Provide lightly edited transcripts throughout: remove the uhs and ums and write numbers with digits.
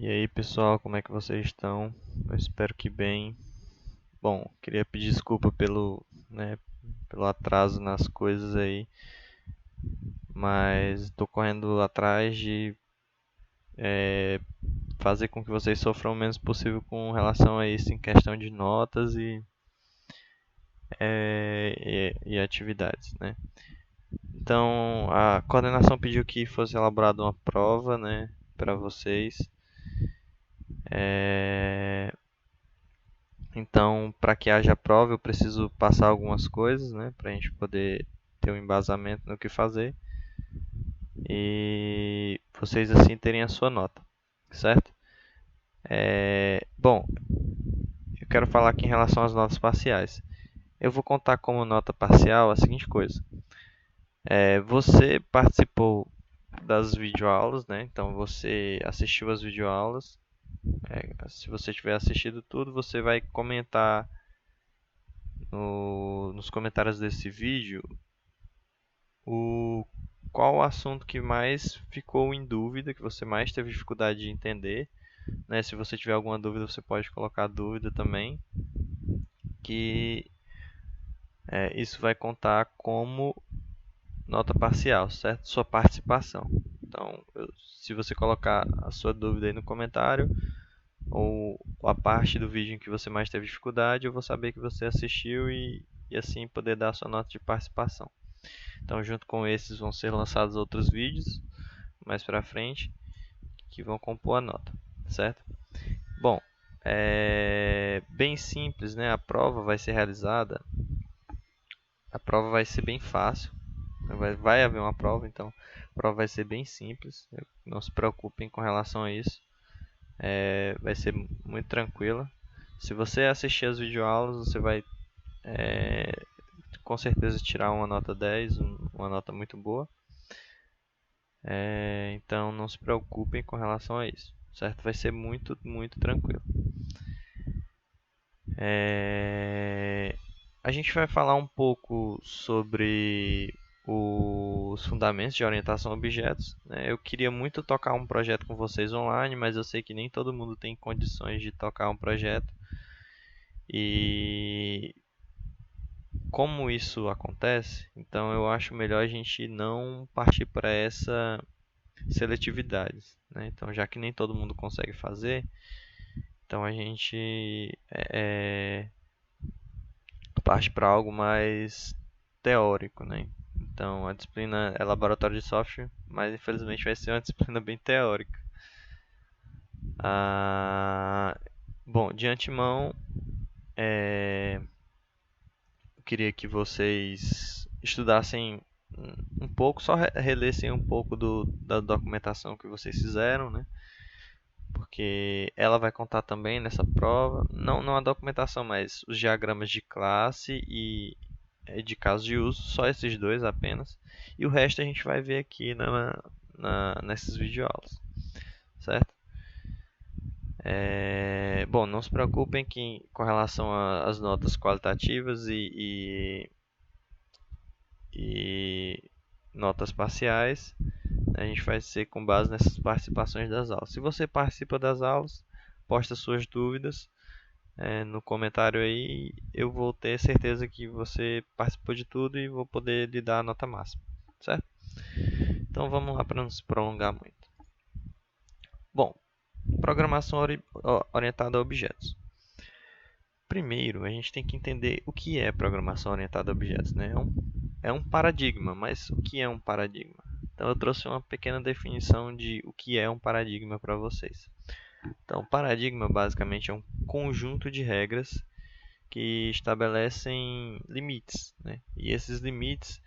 E aí pessoal, como é que vocês estão? Eu espero que bem. Bom, queria pedir desculpa pelo atraso nas coisas aí, mas estou correndo atrás de fazer com que vocês sofram o menos possível com relação a isso em questão de notas e atividades, né? Então, a coordenação pediu que fosse elaborada uma prova, né, para vocês. É, Então, para que haja prova, eu preciso passar algumas coisas, né, para a gente poder ter um embasamento no que fazer e vocês assim terem a sua nota, certo? Bom, eu quero falar aqui em relação às notas parciais. Eu vou contar como nota parcial a seguinte coisa: você participou das videoaulas, né? Então você assistiu as videoaulas. Se você tiver assistido tudo, você vai comentar nos comentários desse vídeo o qual o assunto que mais ficou em dúvida, que você mais teve dificuldade de entender, né? Se você tiver alguma dúvida, você pode colocar dúvida também, que isso vai contar como nota parcial, certo? Sua participação. Então, se você colocar a sua dúvida aí no comentário, ou a parte do vídeo em que você mais teve dificuldade, eu vou saber que você assistiu e assim poder dar a sua nota de participação. Então, junto com esses vão ser lançados outros vídeos mais para frente que vão compor a nota, certo? Bom, é bem simples, né? A prova vai ser bem fácil, vai haver uma prova, então a prova vai ser bem simples, não se preocupem com relação a isso, vai ser muito tranquila. Se você assistir as videoaulas, você vai é, com certeza tirar uma nota 10, uma nota muito boa. Então não se preocupem com relação a isso, certo? Vai ser muito, muito tranquilo. A gente vai falar um pouco sobre os fundamentos de orientação a objetos, né? Eu queria muito tocar um projeto com vocês online, mas eu sei que nem todo mundo tem condições de tocar um projeto. E como isso acontece, então eu acho melhor a gente não partir para essa seletividade, né? Então, já que nem todo mundo consegue fazer, então a gente parte para algo mais teórico, né? Então, a disciplina é laboratório de software, mas infelizmente vai ser uma disciplina bem teórica. Ah, bom, de antemão, eu queria que vocês estudassem um pouco, só relessem um pouco da documentação que vocês fizeram, né? Porque ela vai contar também nessa prova, não a documentação, mas os diagramas de classe e de caso de uso, só esses dois apenas. E o resto a gente vai ver aqui nessas videoaulas, certo? Bom, não se preocupem que com relação às notas qualitativas e notas parciais, a gente vai ser com base nessas participações das aulas. Se você participa das aulas, posta suas dúvidas no comentário aí. Eu vou ter certeza que você participou de tudo e vou poder lhe dar a nota máxima, certo? Então vamos lá para não se prolongar muito. Bom, programação orientada a objetos. Primeiro, a gente tem que entender o que é programação orientada a objetos, né? É um paradigma, mas o que é um paradigma? Então eu trouxe uma pequena definição de o que é um paradigma para vocês. Então, paradigma basicamente é um conjunto de regras que estabelecem limites, né? E esses limites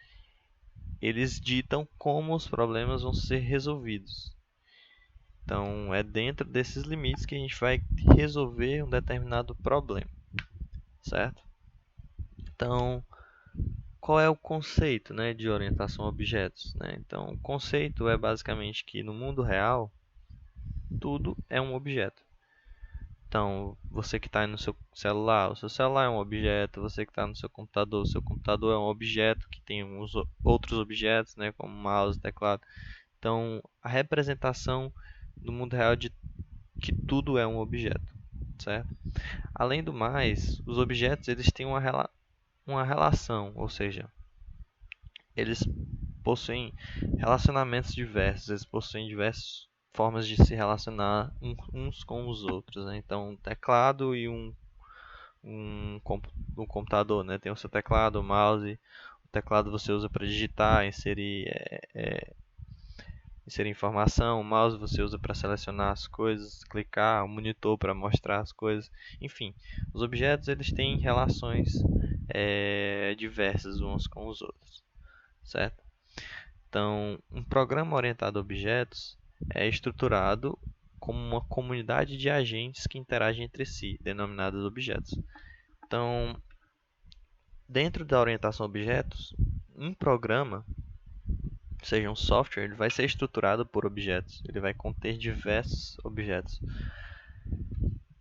eles ditam como os problemas vão ser resolvidos. Então, é dentro desses limites que a gente vai resolver um determinado problema, certo? Então, qual é o conceito, né, de orientação a objetos, né? Então, o conceito é basicamente que no mundo real tudo é um objeto. Então, você que está no seu celular, o seu celular é um objeto. Você que está no seu computador, o seu computador é um objeto que tem uns outros objetos, né, como mouse, teclado. Então, a representação do mundo real de que tudo é um objeto, certo? Além do mais, os objetos eles têm uma relação, ou seja, eles possuem relacionamentos diversos, eles possuem diversas formas de se relacionar uns com os outros, né? Então, um teclado e um computador, né? Tem o seu teclado, o mouse. O teclado você usa para digitar, inserir informação. O mouse você usa para selecionar as coisas, clicar. O monitor para mostrar as coisas. Enfim, os objetos eles têm relações diversas uns com os outros, certo? Então, um programa orientado a objetos é estruturado como uma comunidade de agentes que interagem entre si, denominados objetos. Então, dentro da orientação a objetos, um programa, seja um software, ele vai ser estruturado por objetos. Ele vai conter diversos objetos.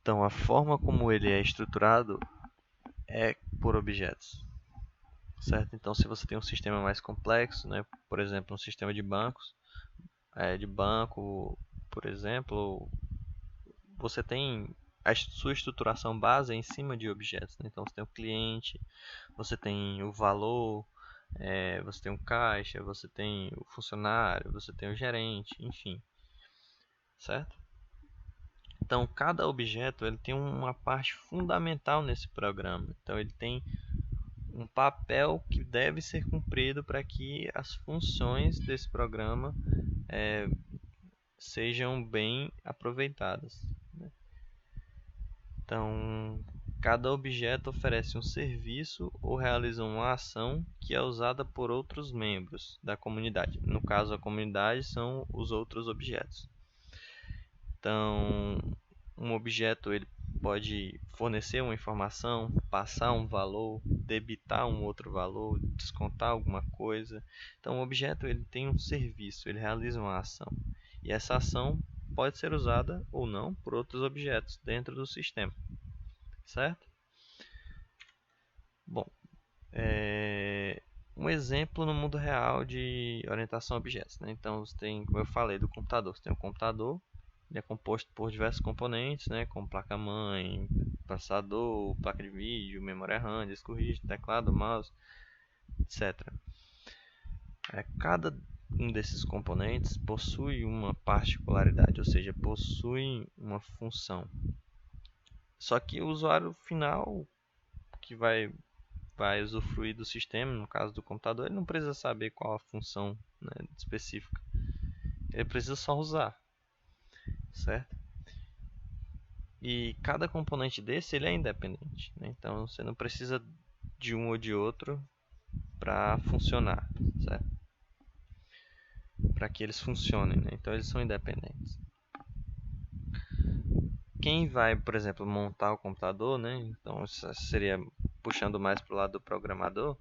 Então, a forma como ele é estruturado é por objetos, certo? Então, se você tem um sistema mais complexo, né, por exemplo, um sistema de bancos, de banco, por exemplo, você tem a sua estruturação base em cima de objetos, né? Então, você tem o cliente, você tem o valor, você tem um caixa, você tem o funcionário, você tem o gerente, enfim, certo? Então, cada objeto ele tem uma parte fundamental nesse programa. Então, ele tem um papel que deve ser cumprido para que as funções desse programa sejam bem aproveitadas, né? Então, cada objeto oferece um serviço ou realiza uma ação que é usada por outros membros da comunidade. No caso, a comunidade são os outros objetos. Então, um objeto ele pode fornecer uma informação, passar um valor, debitar um outro valor, descontar alguma coisa. Então, o objeto ele tem um serviço, ele realiza uma ação. E essa ação pode ser usada ou não por outros objetos dentro do sistema, certo? Bom, um exemplo no mundo real de orientação a objetos, né? Então, você tem, como eu falei, do computador. Você tem um computador, ele é composto por diversos componentes, né? Como placa-mãe, processador, placa de vídeo, memória RAM, disco rígido, teclado, mouse, etc. Cada um desses componentes possui uma particularidade, ou seja, possui uma função. Só que o usuário final que vai usufruir do sistema, no caso do computador, ele não precisa saber qual a função, né, específica. Ele precisa só usar, certo? E cada componente desse ele é independente, né? Então você não precisa de um ou de outro para funcionar, certo? Para que eles funcionem, né? Então eles são independentes. Quem vai, por exemplo, montar o computador, né? Então isso seria puxando mais para o lado do programador,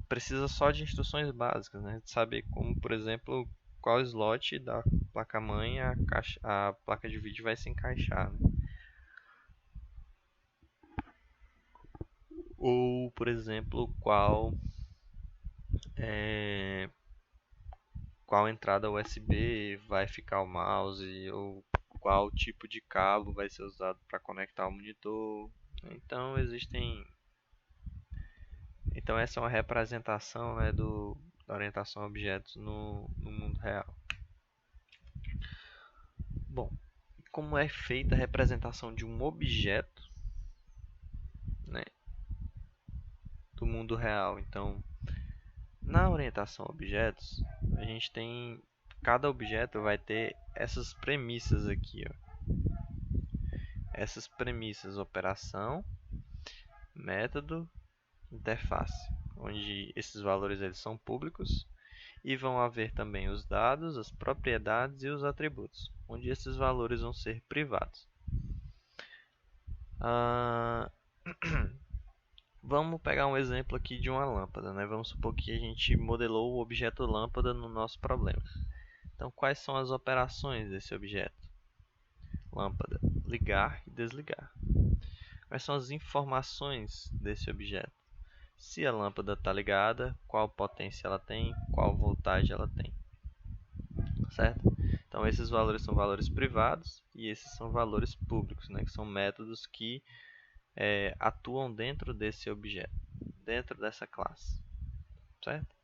precisa só de instruções básicas, né? De saber como, por exemplo, qual slot da placa-mãe a placa de vídeo vai se encaixar, né? Ou, por exemplo, qual entrada USB vai ficar o mouse, ou qual tipo de cabo vai ser usado para conectar o monitor. Então essa é uma representação, né, da orientação a objetos no mundo real. Bom, como é feita a representação de um objeto, né, do mundo real? Então, na orientação a objetos, a gente tem cada objeto vai ter essas premissas aqui, ó. Essas premissas: operação, método, interface, onde esses valores eles são públicos, e vão haver também os dados, as propriedades e os atributos, onde esses valores vão ser privados. Vamos pegar um exemplo aqui de uma lâmpada, né? Vamos supor que a gente modelou o objeto lâmpada no nosso problema. Então, quais são as operações desse objeto? Lâmpada: ligar e desligar. Quais são as informações desse objeto? Se a lâmpada está ligada, qual potência ela tem, qual voltagem ela tem, certo? Então esses valores são valores privados e esses são valores públicos, né, que são métodos que atuam dentro desse objeto, dentro dessa classe, certo?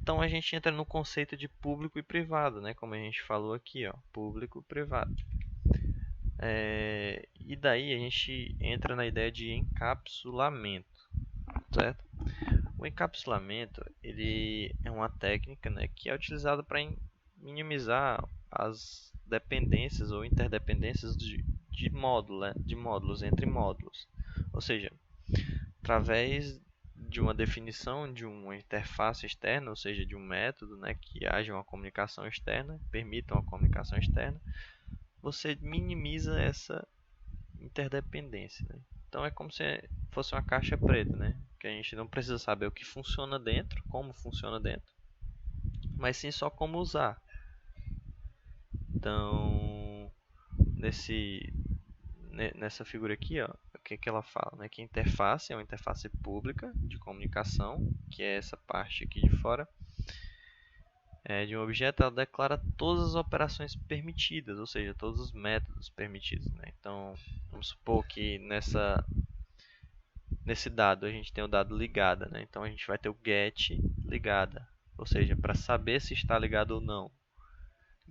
Então a gente entra no conceito de público e privado, né, como a gente falou aqui, ó, público e privado. E daí a gente entra na ideia de encapsulamento, certo? O encapsulamento ele é uma técnica, né, que é utilizada para minimizar as dependências ou interdependências de módulos entre módulos. Ou seja, através de uma definição de uma interface externa, ou seja, de um método, né, que haja uma comunicação externa, permita uma comunicação externa, você minimiza essa interdependência, né? Então é como se fosse uma caixa preta, né? Que a gente não precisa saber o que funciona dentro, como funciona dentro, mas sim só como usar. Então, nessa figura aqui, ó, o que ela fala, né? Que a interface é uma interface pública de comunicação, que é essa parte aqui de fora, de um objeto. Ela declara todas as operações permitidas, ou seja, todos os métodos permitidos, né? Então, vamos supor que nesse dado a gente tem o dado ligada, né? Então a gente vai ter o get ligada, ou seja, para saber se está ligado ou não.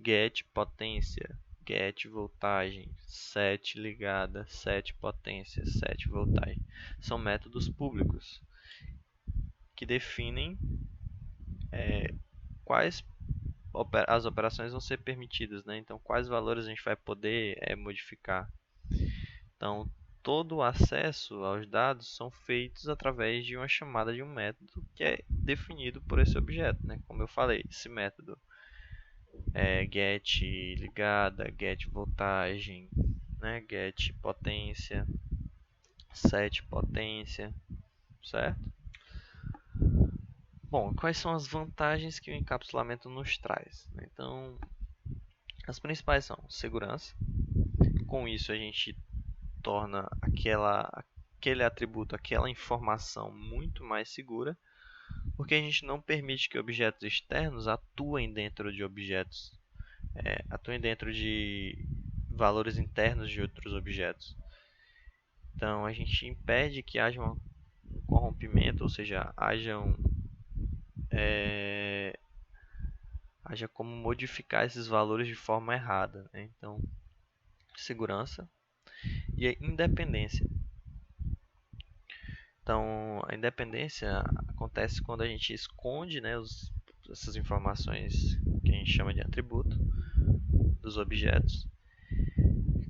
Get potência, get voltagem, set ligada, set potência, set voltagem. São métodos públicos que definem quais as operações vão ser permitidas, né? Então quais valores a gente vai poder modificar. Então todo o acesso aos dados são feitos através de uma chamada de um método que é definido por esse objeto, né? Como eu falei, esse método é get ligada, get voltagem, né? Get potência, set potência, certo? Bom, quais são as vantagens que o encapsulamento nos traz? Então, as principais são segurança. Com isso a gente torna aquele atributo, aquela informação muito mais segura, porque a gente não permite que objetos externos atuem dentro de atuem dentro de valores internos de outros objetos. Então a gente impede que haja um corrompimento, ou seja, haja como modificar esses valores de forma errada, né? Então, segurança e a independência. Então, a independência acontece quando a gente esconde, né, essas informações que a gente chama de atributo dos objetos.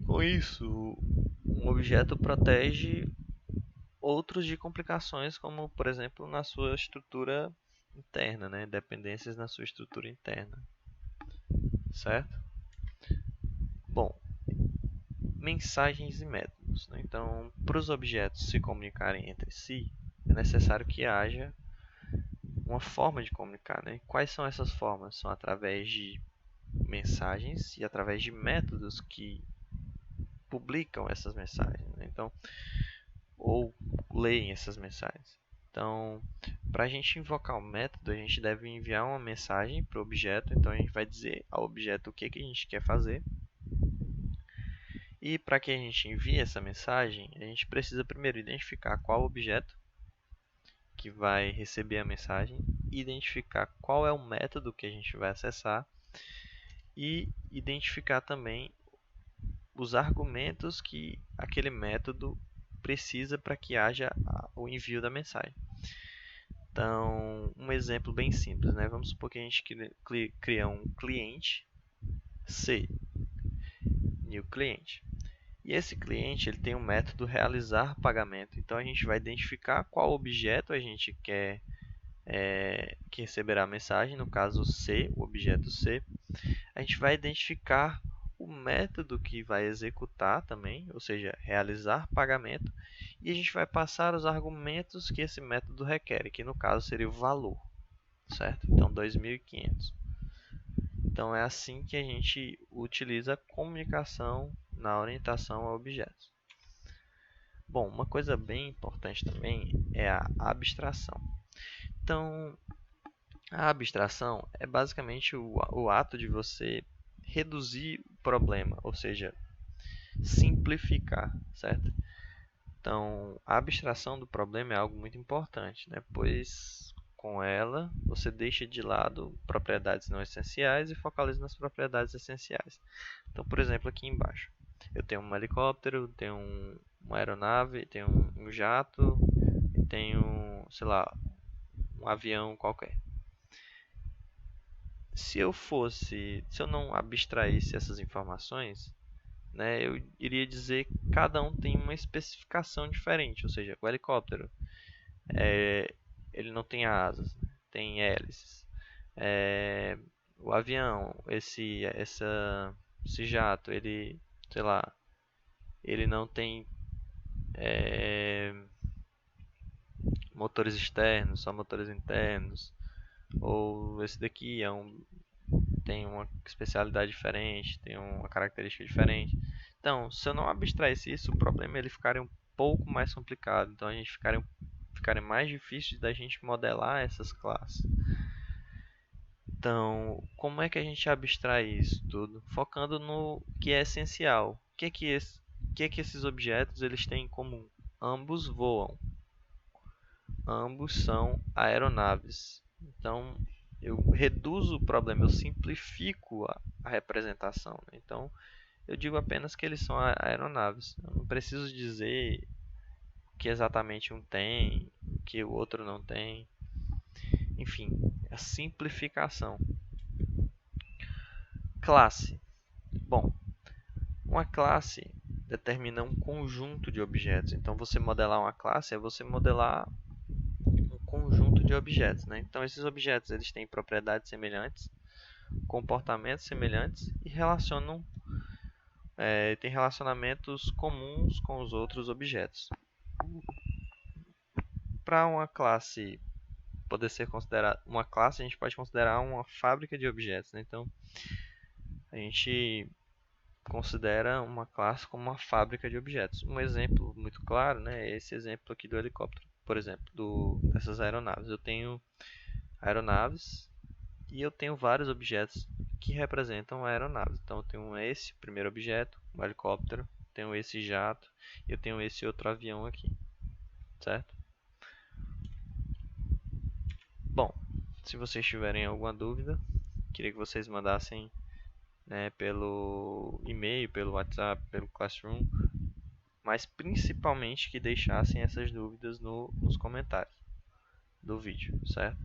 Com isso, um objeto protege outros de complicações, como, por exemplo, na sua estrutura interna, né, dependências na sua estrutura interna, certo? Bom, mensagens e métodos, né? Então, para os objetos se comunicarem entre si, é necessário que haja uma forma de comunicar, né? Quais são essas formas? São através de mensagens e através de métodos que publicam essas mensagens, né? Então, ou leem essas mensagens. Então, para a gente invocar o método, a gente deve enviar uma mensagem para o objeto. Então, a gente vai dizer ao objeto o que a gente quer fazer. E para que a gente envie essa mensagem, a gente precisa primeiro identificar qual objeto que vai receber a mensagem, identificar qual é o método que a gente vai acessar e identificar também os argumentos que aquele método precisa para que haja o envio da mensagem. Então, um exemplo bem simples, né? Vamos supor que a gente cria um cliente C, new client. E esse cliente ele tem um método realizar pagamento. Então a gente vai identificar qual objeto a gente quer que receberá a mensagem, no caso C, o objeto C. A gente vai identificar o método que vai executar também, ou seja, realizar pagamento. E a gente vai passar os argumentos que esse método requer, que no caso seria o valor, certo? Então 2.500. Então é assim que a gente utiliza a comunicação na orientação a objetos. Bom, uma coisa bem importante também é a abstração. Então, A abstração é basicamente o ato de você reduzir o problema, ou seja, simplificar, certo? Então, a abstração do problema é algo muito importante, né? Pois com ela você deixa de lado propriedades não essenciais e focaliza nas propriedades essenciais. Então, por exemplo, aqui embaixo, eu tenho um helicóptero, tenho uma aeronave, tenho um jato e tenho, sei lá, um avião qualquer. Se eu não abstraísse essas informações, né, eu iria dizer que cada um tem uma especificação diferente. Ou seja, o helicóptero, é, ele não tem asas, né, tem hélices. É, o avião, esse jato, ele, sei lá, ele não tem é, motores externos, só motores internos. Ou esse daqui tem uma especialidade diferente, tem uma característica diferente. Então, se eu não abstraísse isso, o problema é ele ficaria um pouco mais complicado. Então, a gente ficaria mais difícil da gente modelar essas classes. Então, como é que a gente abstrai isso tudo? Focando no que é essencial. O que é que esses objetos eles têm em comum? Ambos voam. Ambos são aeronaves. Então, eu reduzo o problema, eu simplifico a representação, né? Então, eu digo apenas que eles são aeronaves. Eu não preciso dizer o que exatamente um tem, o que o outro não tem. Enfim, a simplificação. Classe. Bom, uma classe determina um conjunto de objetos. Então, você modelar uma classe é você modelar um conjunto de objetos, né? Então, esses objetos eles têm propriedades semelhantes, comportamentos semelhantes e têm relacionamentos comuns com os outros objetos. Para uma classe poder ser considerada uma classe, a gente pode considerar uma fábrica de objetos, né? Então, a gente considera uma classe como uma fábrica de objetos. Um exemplo muito claro, né, é esse exemplo aqui do helicóptero, por exemplo, dessas aeronaves. Eu tenho aeronaves e eu tenho vários objetos que representam aeronaves. Então, eu tenho esse primeiro objeto, um helicóptero, tenho esse jato e eu tenho esse outro avião aqui, certo? Bom, se vocês tiverem alguma dúvida, queria que vocês mandassem, né, pelo e-mail, pelo WhatsApp, pelo Classroom, mas principalmente que deixassem essas dúvidas nos comentários do vídeo, certo?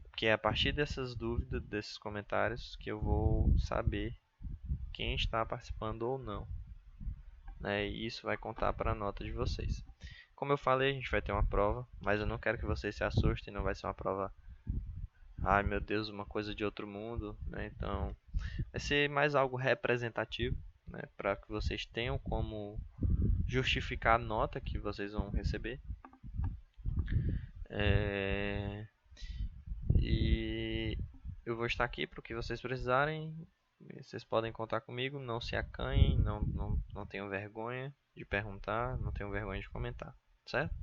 Porque é a partir dessas dúvidas, desses comentários, que eu vou saber quem está participando ou não, né? E isso vai contar para a nota de vocês. Como eu falei, a gente vai ter uma prova, mas eu não quero que vocês se assustem, não vai ser uma prova, ai meu Deus, uma coisa de outro mundo, né? Então, vai ser mais algo representativo, né? Para que vocês tenham como justificar a nota que vocês vão receber. E eu vou estar aqui para o que vocês precisarem. Vocês podem contar comigo, não se acanhem, não tenham vergonha de perguntar, não tenham vergonha de comentar, certo?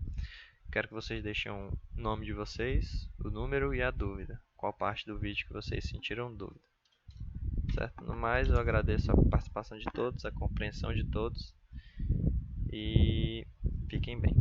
Quero que vocês deixem o nome de vocês, o número e a dúvida. Qual parte do vídeo que vocês sentiram dúvida, certo? No mais, eu agradeço a participação de todos, a compreensão de todos e fiquem bem.